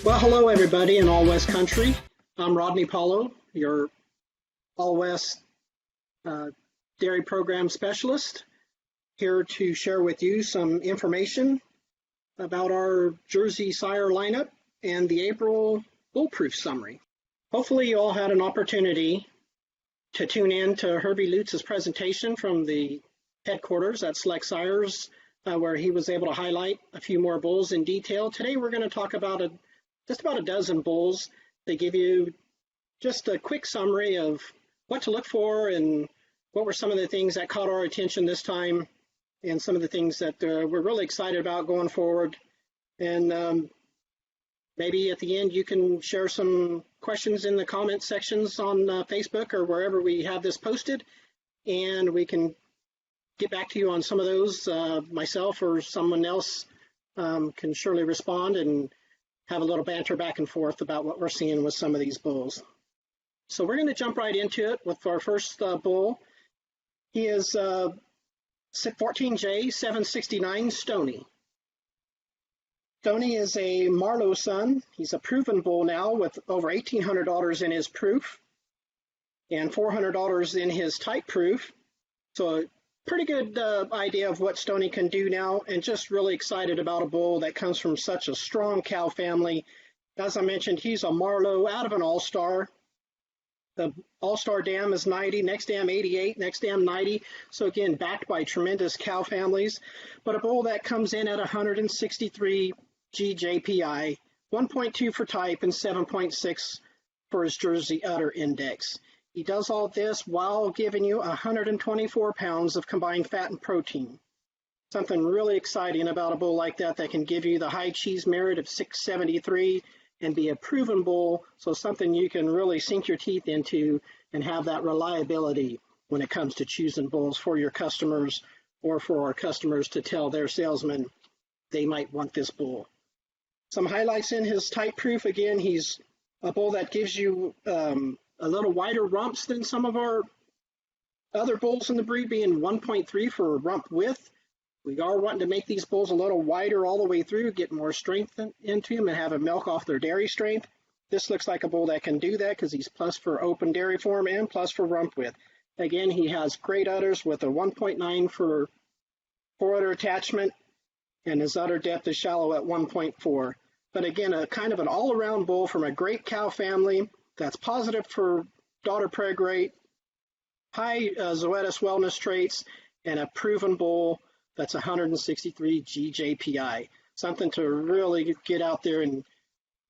Well, hello everybody in All West Country. I'm Rodney Paulo, your All West Dairy Program Specialist, here to share with you some information about our Jersey Sire lineup and the April Bullproof Summary. Hopefully you all had an opportunity to tune in to Herbie Lutz's presentation from the headquarters at Select Sires, where he was able to highlight a few more bulls in detail. Today we're going to talk about just about a dozen bulls. They give you just a quick summary of what to look for and what were some of the things that caught our attention this time and some of the things that we're really excited about going forward. And maybe at the end you can share some questions in the comment sections on Facebook or wherever we have this posted, and we can get back to you on some of those. Myself or someone else can surely respond and have a little banter back and forth about what we're seeing with some of these bulls. So we're going to jump right into it with our first bull. He is 14J 769 Stoney. Stoney is a Marlowe son. He's a proven bull now with over $1,800 in his proof and $400 in his type proof. So pretty good idea of what Stoney can do now, and just really excited about a bull that comes from such a strong cow family. As I mentioned, he's a Marlowe out of an all-star. The all-star dam is 90, next dam 88, next dam 90. So again, backed by tremendous cow families, but a bull that comes in at 163 GJPI, 1.2 for type and 7.6 for his Jersey udder index. He does all this while giving you 124 pounds of combined fat and protein. Something really exciting about a bull like that can give you the high cheese merit of 673 and be a proven bull, so something you can really sink your teeth into and have that reliability when it comes to choosing bulls for your customers or for our customers to tell their salesmen they might want this bull. Some highlights in his type proof. Again, he's a bull that gives you a little wider rumps than some of our other bulls in the breed, being 1.3 for rump width. We are wanting to make these bulls a little wider all the way through, get more strength into them and have them milk off their dairy strength. This looks like a bull that can do that because he's plus for open dairy form and plus for rump width. Again, he has great udders with a 1.9 for four-udder attachment, and his udder depth is shallow at 1.4. But again, a kind of an all-around bull from a great cow family that's positive for daughter preg rate, high Zoetis wellness traits, and a proven bull that's 163 GJPI. Something to really get out there and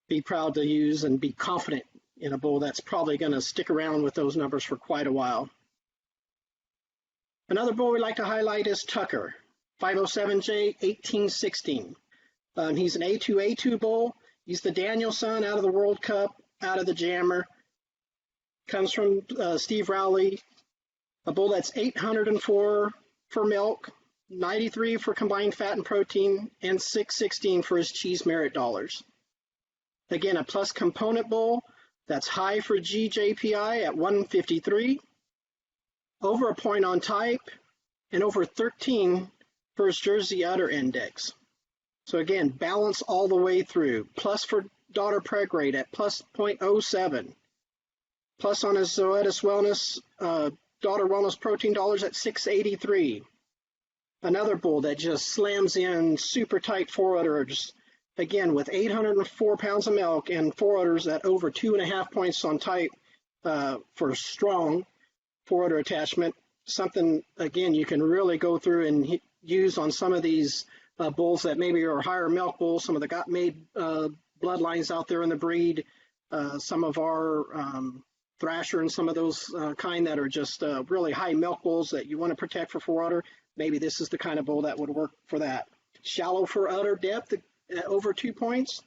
be proud to use and be confident in a bull that's probably going to stick around with those numbers for quite a while. Another bull we'd like to highlight is Tucker, 507J 1816. He's an A2 bull. He's the Daniel son out of the World Cup, out of the Jammer. Comes from Steve Rowley, a bull that's 804 for milk, 93 for combined fat and protein, and 616 for his cheese merit dollars. Again, a plus component bull that's high for GJPI at 153, over a point on type, and over 13 for his Jersey udder index. So again, balance all the way through. Plus for daughter preg rate at plus 0.07. Plus on his Zoetis wellness, daughter wellness protein dollars at 683. Another bull that just slams in super tight four-udders. Again, with 804 pounds of milk and four-udders at over 2.5 points on type for strong four-udder attachment. Something, again, you can really go through and use on some of these bulls that maybe are higher milk bulls, some of the got-made bloodlines out there in the breed, some of our Thrasher and some of those kind that are just really high milk bulls that you want to protect for four-udder. Maybe this is the kind of bull that would work for that. Shallow for udder depth at over 2 points,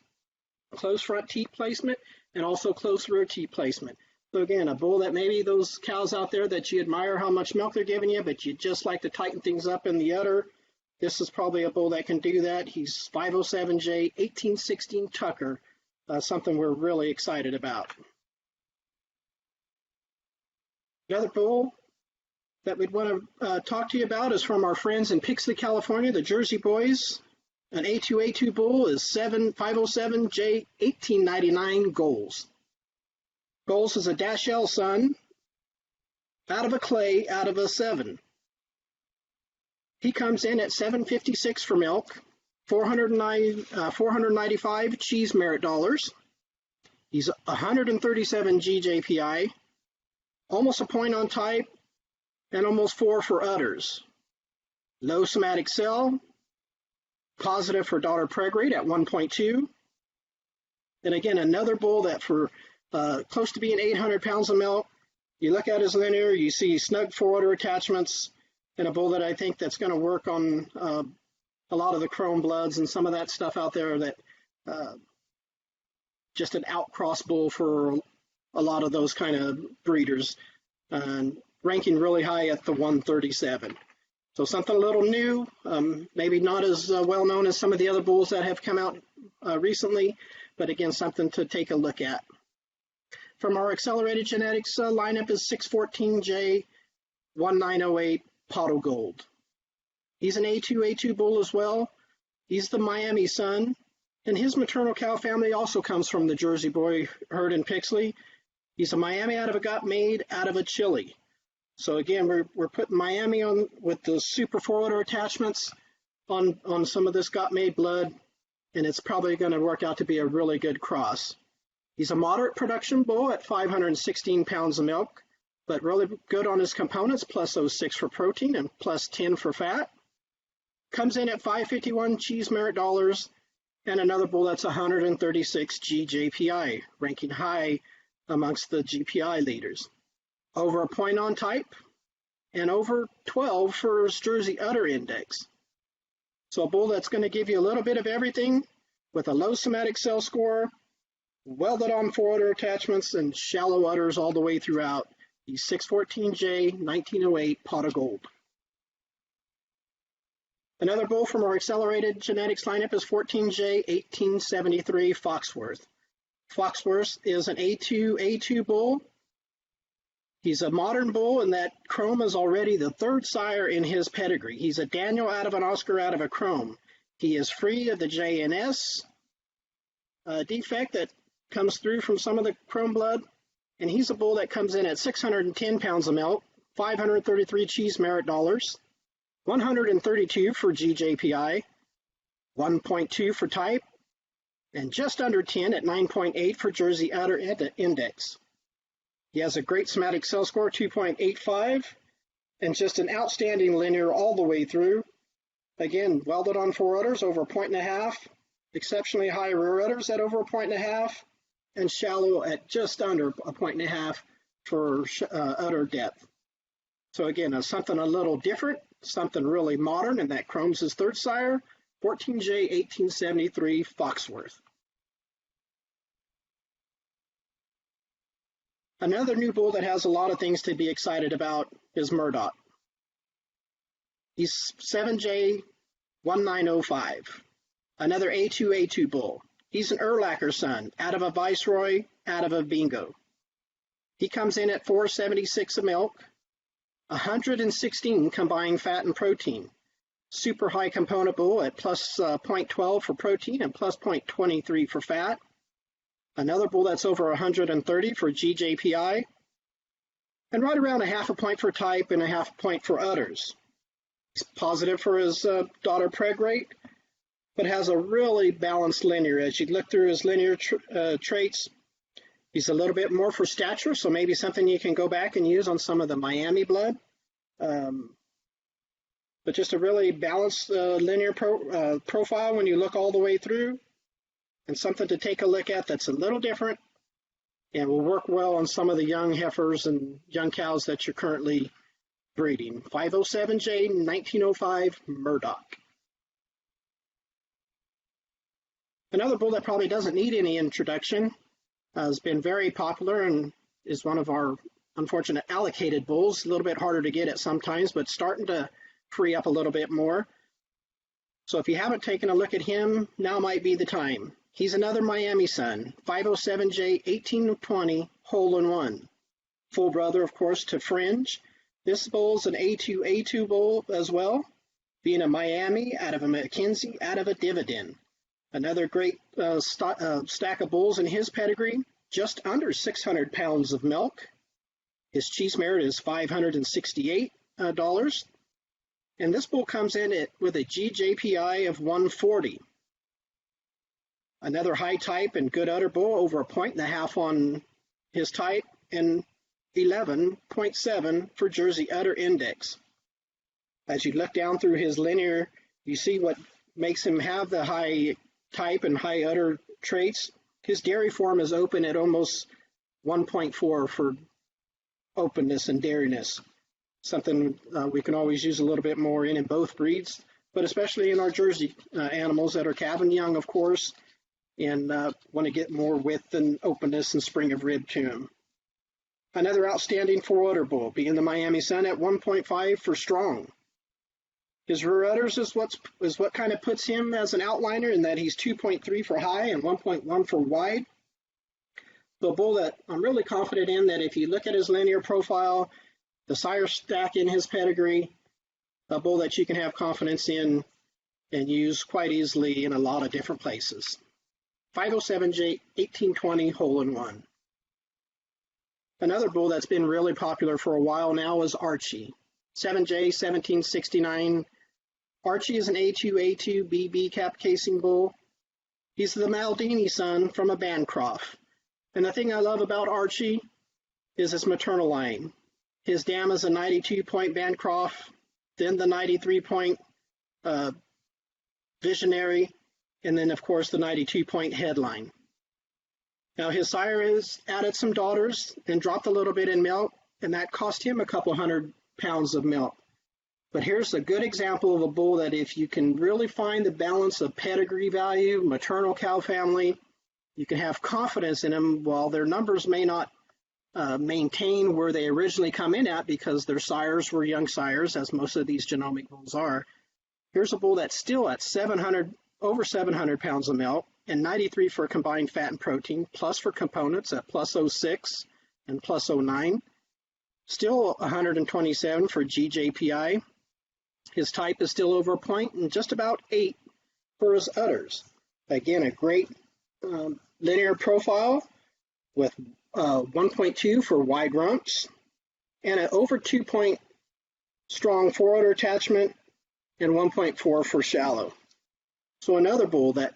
close front teat placement, and also close rear teat placement. So again, a bull that maybe those cows out there that you admire how much milk they're giving you, but you just like to tighten things up in the udder. This is probably a bull that can do that. He's 507J 1816 Tucker, something we're really excited about. Another bull that we'd want to talk to you about is from our friends in Pixley, California, the Jersey Boys. An A2 bull is 507J 1899 Goals. Goals is a Dash L son, out of a clay, out of a 7. He comes in at $7.56 for milk, 495 cheese merit dollars. He's 137 GJPI, almost a point on type, and almost 4 for udders. Low somatic cell, positive for daughter preg rate at 1.2. And again, another bull that for close to being 800 pounds of milk, you look at his linear, you see snug forudder attachments, and a bull that I think that's going to work on a lot of the chrome bloods and some of that stuff out there that just an outcross bull for a lot of those kind of breeders, ranking really high at the 137. So something a little new, maybe not as well known as some of the other bulls that have come out recently, but again, something to take a look at. From our accelerated genetics lineup is 614J 1908 Paulo Gold. He's an A2 bull as well. He's the Miami son, and his maternal cow family also comes from the Jersey boy herd in Pixley. He's a Miami out of a got made out of a Chile. So again, we're putting Miami on with the super forudder attachments on some of this got made blood, and it's probably going to work out to be a really good cross. He's a moderate production bull at 516 pounds of milk, but really good on his components, plus those 6 for protein and plus 10 for fat. Comes in at 551 cheese merit dollars, and another bull that's 136 GJPI, ranking high amongst the GPI leaders. Over a point on type, and over 12 for his Jersey udder index. So a bull that's going to give you a little bit of everything with a low somatic cell score, welded on forudder attachments, and shallow udders all the way throughout. He's 614J 1908 pot of gold. Another bull from our accelerated genetics lineup is 14J 1873 Foxworth. Foxworth is an A2 bull. He's a modern bull, and that chrome is already the 3rd sire in his pedigree. He's a Daniel out of an Oscar out of a chrome. He is free of the JNS defect that comes through from some of the chrome blood, and he's a bull that comes in at 610 pounds of milk, 533 cheese merit dollars, 132 for GJPI, 1.2 for type, and just under 10 at 9.8 for Jersey udder index. He has a great somatic cell score, 2.85, and just an outstanding linear all the way through. Again, welded on forudders over 1.5, exceptionally high rear udders at over 1.5, and shallow at just under 1.5 for udder depth. So again, something a little different, something really modern, and that chrome's his 3rd sire, 14J 1873 Foxworth. Another new bull that has a lot of things to be excited about is Murdoch. He's 7J 1905, another A2 bull. He's an Erlacher son, out of a Viceroy, out of a Bingo. He comes in at 476 of milk, 116 combined fat and protein. Super high component bull at plus 0.12 for protein and plus 0.23 for fat. Another bull that's over 130 for GJPI, and right around a half a point for type and a half a point for udders. He's positive for his daughter preg rate, but has a really balanced linear. As you look through his linear traits, he's a little bit more for stature, so maybe something you can go back and use on some of the Miami blood. But just a really balanced linear profile when you look all the way through, and something to take a look at that's a little different and will work well on some of the young heifers and young cows that you're currently breeding. 507J 1905 Murdoch. Another bull that probably doesn't need any introduction, has been very popular and is one of our unfortunate allocated bulls. A little bit harder to get at sometimes, but starting to free up a little bit more. So if you haven't taken a look at him, now might be the time. He's another Miami son, 507J 1820 hole in one. Full brother, of course, to Fringe. This bull's an A2 bull as well. being a Miami, out of a Mackenzie, out of a Dividend. Another great stack of bulls in his pedigree, just under 600 pounds of milk. His cheese merit is $568. And this bull comes in with a GJPI of 140. Another high type and good udder bull, over 1.5 on his type and 11.7 for Jersey udder index. As you look down through his linear, you see what makes him have the high type and high udder traits. His dairy form is open at almost 1.4 for openness and dairiness. Something we can always use a little bit more in both breeds, but especially in our Jersey animals that are calving young, of course, and want to get more width and openness and spring of rib to them. Another outstanding four-udder bull, being the Miami Sun at 1.5 for strong. His rear udders is what kind of puts him as an outliner, in that he's 2.3 for high and 1.1 for wide. The bull that I'm really confident in, that if you look at his linear profile, the sire stack in his pedigree, a bull that you can have confidence in and use quite easily in a lot of different places. 507J 1820 hole in one. Another bull that's been really popular for a while now is Archie. 7J 1769. Archie is an A2 BB cap casing bull. He's the Maldini son from a Bancroft. And the thing I love about Archie is his maternal line. His dam is a 92-point Bancroft, then the 93-point Visionary, and then, of course, the 92-point Headline. Now, his sire has added some daughters and dropped a little bit in milk, and that cost him a couple 100 pounds of milk. But here's a good example of a bull that, if you can really find the balance of pedigree value, maternal cow family, you can have confidence in them. While their numbers may not maintain where they originally come in at, because their sires were young sires, as most of these genomic bulls are. Here's a bull that's still at over 700 pounds of milk, and 93 for combined fat and protein, plus for components at plus 06 and plus 09. Still 127 for GJPI. His type is still over a point, and just about 8 for his udders. Again, a great linear profile with 1.2 for wide rumps, and an over 2-point strong four-udder attachment, and 1.4 for shallow. So another bull that,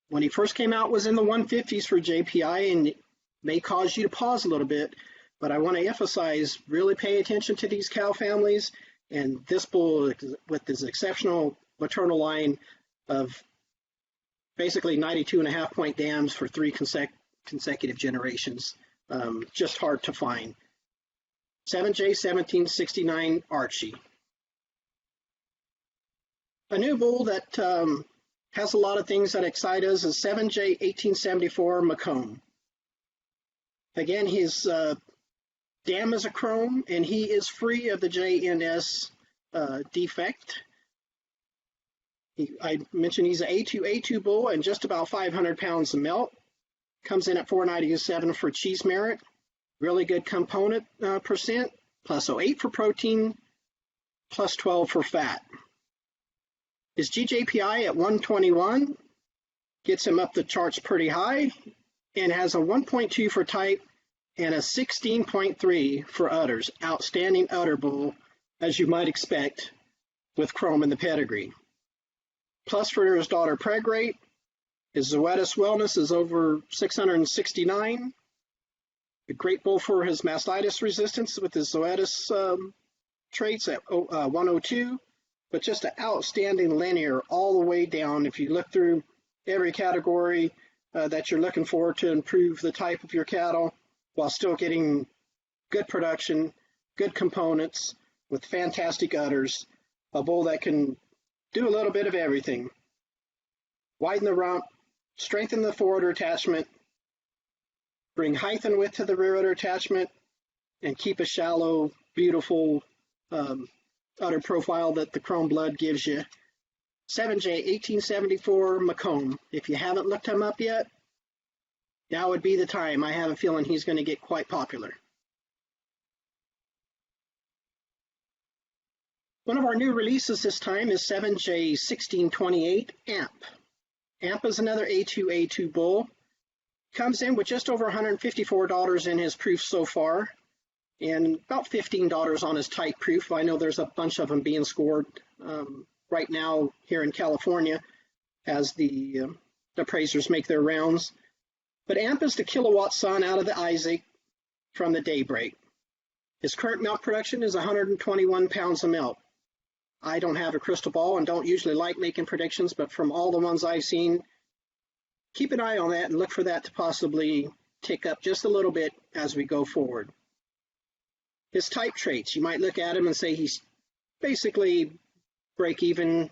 when he first came out, was in the 150s for JPI, and it may cause you to pause a little bit, but I want to emphasize, really pay attention to these cow families, and this bull with this exceptional maternal line of basically 92.5-point dams for 3 consecutive generations. Just hard to find. 7J 1769 Archie. A new bull that has a lot of things that excite us is 7J 1874 Macomb. Again, his dam is a chrome, and he is free of the JNS defect. I mentioned he's an A2 bull and just about 500 pounds of milk. Comes in at 497 for cheese merit. Really good component percent, plus 08 for protein, plus 12 for fat. His GJPI at 121 gets him up the charts pretty high, and has a 1.2 for type and a 16.3 for udders. Outstanding udder bull, as you might expect, with chrome in the pedigree. Plus for his daughter preg rate, his Zoetis wellness is over 669. A great bull for his mastitis resistance with his Zoetis traits at 102. But just an outstanding linear all the way down. If you look through every category that you're looking for to improve the type of your cattle, while still getting good production, good components, with fantastic udders, a bull that can do a little bit of everything. Widen the rump, strengthen the forudder attachment, bring height and width to the rear udder attachment, and keep a shallow, beautiful udder profile that the chrome blood gives you. 7J 1874 Macomb. If you haven't looked him up yet, now would be the time. I have a feeling he's going to get quite popular. One of our new releases this time is 7J1628 AMP. AMP is another A2 bull. Comes in with just over $154 in his proof so far, and about $15 on his type proof. I know there's a bunch of them being scored right now here in California as the appraisers make their rounds. But AMP is the kilowatt son out of the Isaac from the Daybreak. His current milk production is 121 pounds of milk. I don't have a crystal ball and don't usually like making predictions, but from all the ones I've seen, keep an eye on that and look for that to possibly tick up just a little bit as we go forward. His type traits, you might look at him and say he's basically break even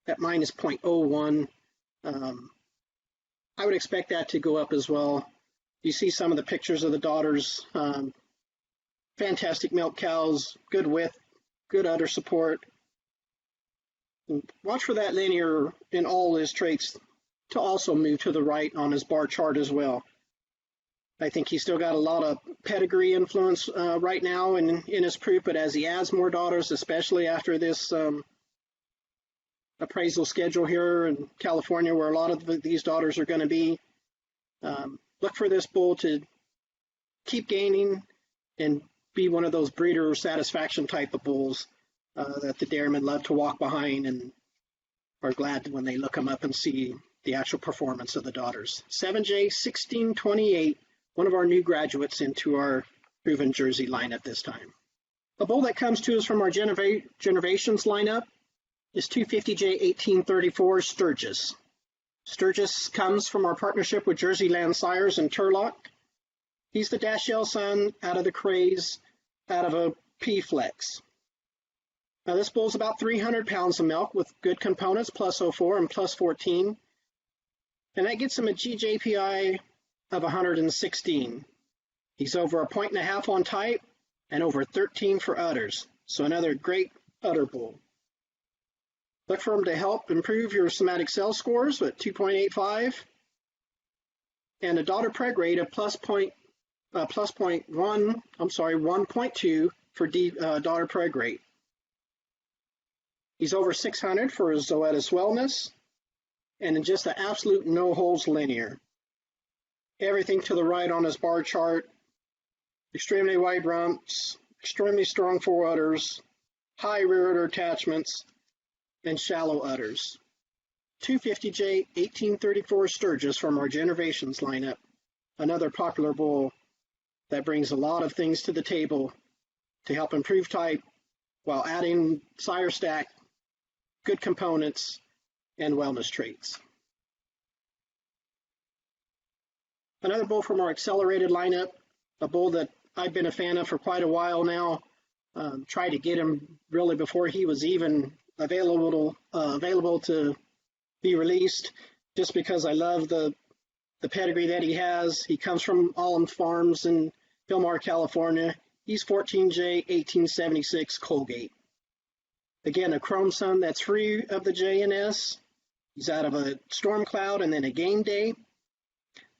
at minus 0.01. I would expect that to go up as well. You see some of the pictures of the daughters. Fantastic milk cows, good width, good udder support. Watch for that linear in all his traits to also move to the right on his bar chart as well. I think he's still got a lot of pedigree influence right now in his proof, but as he adds more daughters, especially after this appraisal schedule here in California where a lot of these daughters are going to be, look for this bull to keep gaining and be one of those breeder satisfaction type of bulls that the dairymen love to walk behind and are glad when they look them up and see the actual performance of the daughters. 7J1628, one of our new graduates into our proven Jersey lineup this time. A bull that comes to us from our Generations lineup is 250J1834 Sturgis. Sturgis comes from our partnership with Jersey Sires and Turlock. He's the Dash-L son out of the Craze, out of a P-Flex. Now this bull's about 300 pounds of milk with good components, plus 04 and plus 14. And that gets him a GJPI of 116. He's over 1.5 points on type and over 13 for udders. So another great udder bull. Look for him to help improve your somatic cell scores with 2.85 and a daughter preg rate of plus 1.2 for daughter preg rate. He's over 600 for his Zoetis wellness and in just the absolute no holes linear. Everything to the right on his bar chart, extremely wide rumps, extremely strong fore udders, high rear udder attachments, and shallow udders. 250J1834 Sturgis from our Generations lineup, another popular bull that brings a lot of things to the table to help improve type while adding sire stack, good components, and wellness traits. Another bull from our accelerated lineup, a bull that I've been a fan of for quite a while now. Tried to get him really before he was even available to be released, just because I love the pedigree that he has. He comes from Allen Farms in Philmar, California. He's 14J1876 Colgate. Again, a chrome son that's free of the JNS. He's out of a storm cloud and then a game day.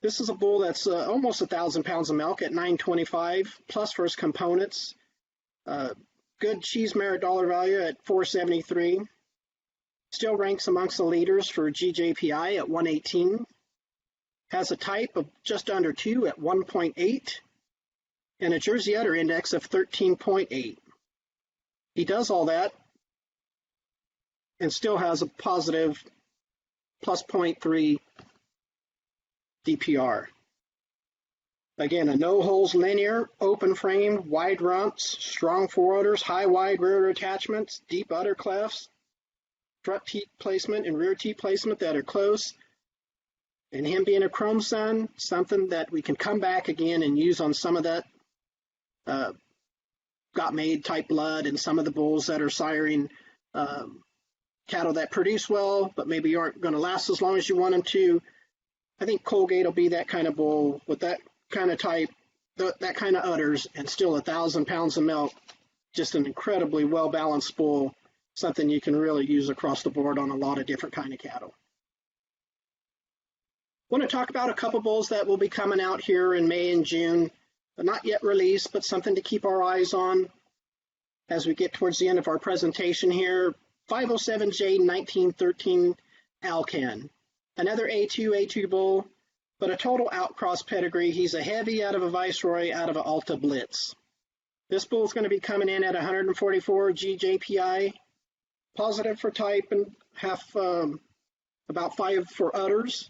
This is a bull that's almost 1,000 pounds of milk at 925 plus for his components. Good cheese merit dollar value at 473. Still ranks amongst the leaders for GJPI at 118. Has a type of just under 2 at 1.8 and a Jersey udder index of 13.8. He does all that and still has a positive plus 0.3 DPR. Again, a no holes linear, open frame, wide rumps, strong fore udders, high wide rear udder attachments, deep udder clefts, front teeth placement and rear teeth placement that are close. And him being a chrome son, something that we can come back again and use on some of that got made type blood and some of the bulls that are siring cattle that produce well, but maybe aren't going to last as long as you want them to. I think Colgate will be that kind of bull with that kind of type, that kind of udders, and still 1,000 pounds of milk. Just an incredibly well-balanced bull, something you can really use across the board on a lot of different kind of cattle. I want to talk about a couple bulls that will be coming out here in May and June. Not yet released, but something to keep our eyes on. as we get towards the end of our presentation here, 507J 1913 Alcan. Another A2 bull, but a total outcross pedigree. He's a heavy out of a Viceroy, out of an Alta Blitz. This bull is going to be coming in at 144 GJPI, positive for type and half, about 5 for udders,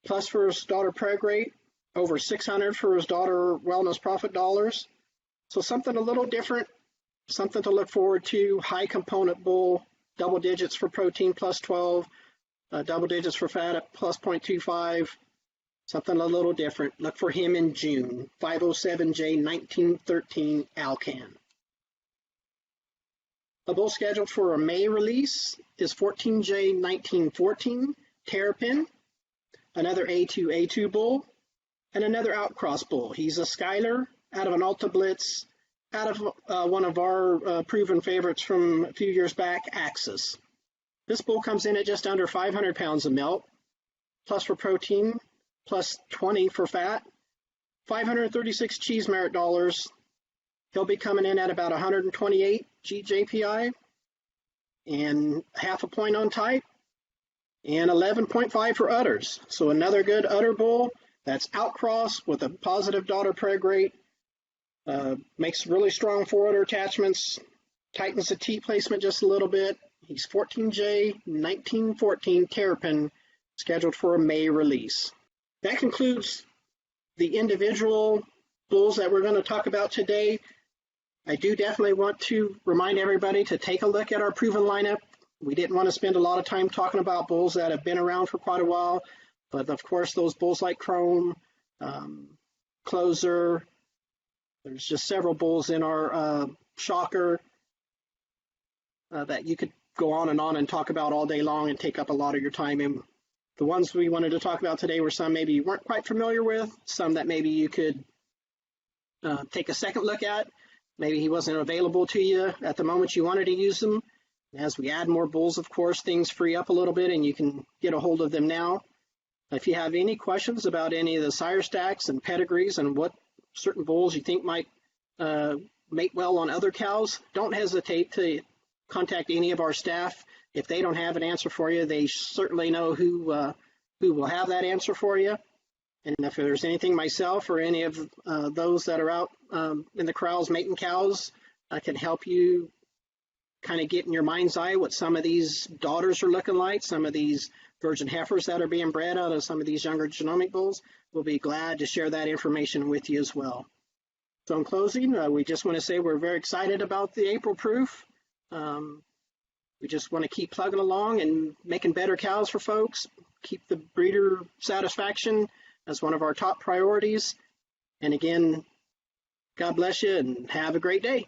plus for his daughter preg rate, over 600 for his daughter wellness profit dollars. So something a little different, something to look forward to. High component bull, double digits for protein plus 12, double digits for fat at plus 0.25. Something a little different. Look for him in June. 507J 1913 Alcan. A bull scheduled for a May release is 14J 1914 Terrapin, another A2 bull, and another outcross bull. He's a Skyler out of an Alta Blitz, out of one of our proven favorites from a few years back, Axis. This bull comes in at just under 500 pounds of milk, plus for protein, plus 20 for fat, 536 cheese merit dollars. He'll be coming in at about 128 GJPI and half a point on type and 11.5 for udders. So another good udder bull that's outcross with a positive daughter preg rate, makes really strong forudder attachments, tightens the T placement just a little bit. He's 14J 1914 Terrapin, scheduled for a May release. That concludes the individual bulls that we're going to talk about today. I do definitely want to remind everybody to take a look at our proven lineup. We didn't want to spend a lot of time talking about bulls that have been around for quite a while, but of course those bulls like Chrome, Closer, there's just several bulls in our shocker that you could go on and talk about all day long and take up a lot of your time. And the ones we wanted to talk about today were some maybe you weren't quite familiar with, some that maybe you could take a second look at. Maybe he wasn't available to you at the moment you wanted to use them. As we add more bulls, of course, things free up a little bit and you can get a hold of them now. If you have any questions about any of the sire stacks and pedigrees and what certain bulls you think might mate well on other cows, don't hesitate to contact any of our staff. If they don't have an answer for you, they certainly know who will have that answer for you. And if there's anything myself or any of those that are out in the corrals mating cows, I can help you kind of get in your mind's eye what some of these daughters are looking like, some of these virgin heifers that are being bred out of some of these younger genomic bulls. We'll be glad to share that information with you as well. So in closing, we just want to say we're very excited about the April proof. We just want to keep plugging along and making better cows for folks, keep the breeder satisfaction as one of our top priorities. And again, God bless you and have a great day.